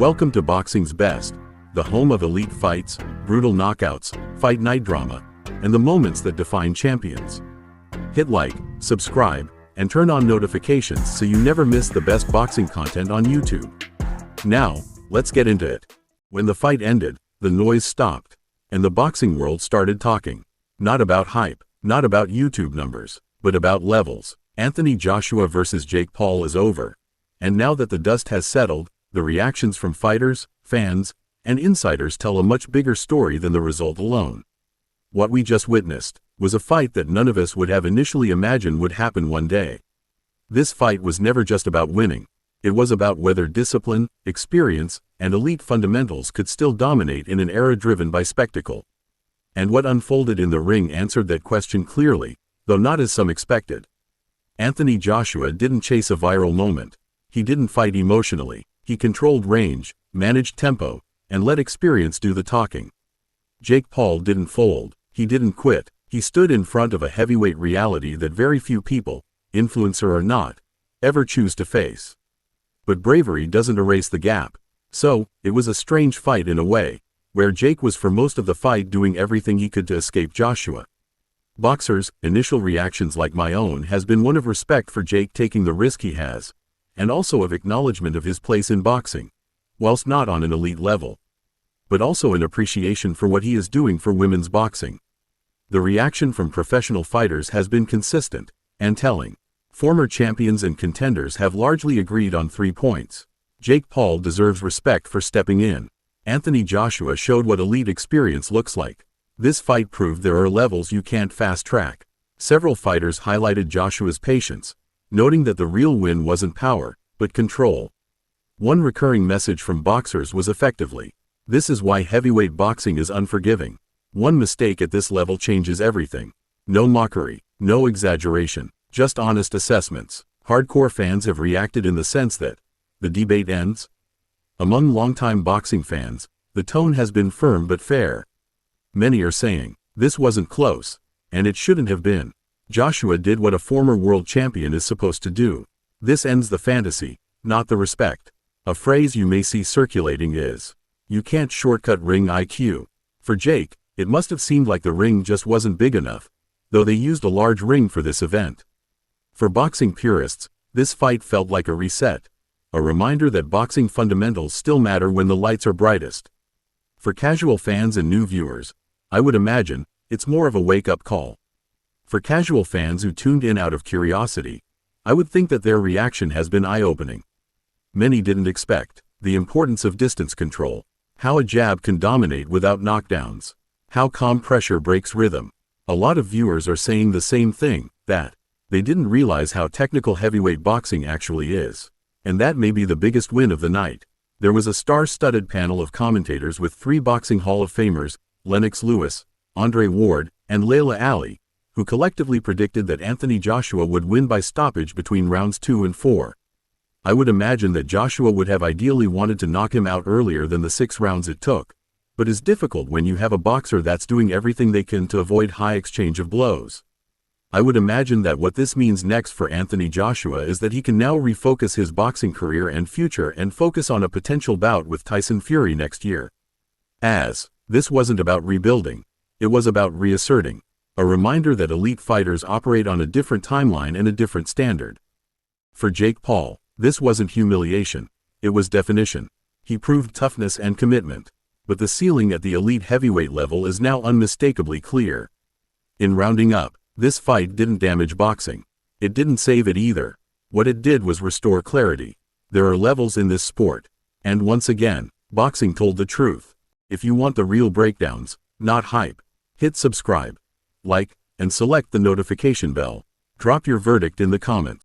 Welcome to Boxing's Best, the home of elite fights, brutal knockouts, fight night drama, and the moments that define champions. Hit like, subscribe, and turn on notifications so you never miss the best boxing content on YouTube. Now, let's get into it. When the fight ended, the noise stopped, and the boxing world started talking. Not about hype, not about YouTube numbers, but about levels. Anthony Joshua versus Jake Paul is over. And now that the dust has settled, the reactions from fighters, fans, and insiders tell a much bigger story than the result alone. What we just witnessed was a fight that none of us would have initially imagined would happen one day. This fight was never just about winning. It was about whether discipline, experience, and elite fundamentals could still dominate in an era driven by spectacle. And what unfolded in the ring answered that question clearly, though not as some expected. Anthony Joshua didn't chase a viral moment. He didn't fight emotionally. He controlled range, managed tempo, and let experience do the talking. Jake Paul didn't fold. He didn't quit. He stood in front of a heavyweight reality that very few people, influencer or not, ever choose to face. But bravery doesn't erase the gap. So, it was a strange fight in a way, where Jake was for most of the fight doing everything he could to escape Joshua. Boxers' initial reactions, like my own, has been one of respect for Jake taking the risk he has, and also of acknowledgement of his place in boxing, whilst not on an elite level, but also an appreciation for what he is doing for women's boxing. The reaction from professional fighters has been consistent and telling. Former champions and contenders have largely agreed on 3 points. Jake Paul deserves respect for stepping in. Anthony Joshua showed what elite experience looks like. This fight proved there are levels you can't fast-track. Several fighters highlighted Joshua's patience, noting that the real win wasn't power, but control. One recurring message from boxers was effectively, "This is why heavyweight boxing is unforgiving. One mistake at this level changes everything." No mockery, no exaggeration, just honest assessments. Hardcore fans have reacted in the sense that the debate ends. Among longtime boxing fans, the tone has been firm but fair. Many are saying, this wasn't close, and it shouldn't have been. Joshua did what a former world champion is supposed to do. This ends the fantasy, not the respect. A phrase you may see circulating is, "You can't shortcut ring IQ." For Jake, it must have seemed like the ring just wasn't big enough, though they used a large ring for this event. For boxing purists, this fight felt like a reset, a reminder that boxing fundamentals still matter when the lights are brightest. For casual fans and new viewers, I would imagine, it's more of a wake-up call. For casual fans who tuned in out of curiosity, I would think that their reaction has been eye-opening. Many didn't expect the importance of distance control, how a jab can dominate without knockdowns, how calm pressure breaks rhythm. A lot of viewers are saying the same thing, that they didn't realize how technical heavyweight boxing actually is. And that may be the biggest win of the night. There was a star-studded panel of commentators with 3 Boxing Hall of Famers, Lennox Lewis, Andre Ward, and Layla Ali, who collectively predicted that Anthony Joshua would win by stoppage between rounds 2 and 4. I would imagine that Joshua would have ideally wanted to knock him out earlier than the 6 rounds it took, but is difficult when you have a boxer that's doing everything they can to avoid high exchange of blows. I would imagine that what this means next for Anthony Joshua is that he can now refocus his boxing career and future and focus on a potential bout with Tyson Fury next year. As this wasn't about rebuilding, it was about reasserting, a reminder that elite fighters operate on a different timeline and a different standard. For Jake Paul, this wasn't humiliation, it was definition. He proved toughness and commitment, but the ceiling at the elite heavyweight level is now unmistakably clear. In rounding up, this fight didn't damage boxing. It didn't save it either. What it did was restore clarity. There are levels in this sport. And once again, boxing told the truth. If you want the real breakdowns, not hype, hit subscribe, like, and select the notification bell. Drop your verdict in the comments.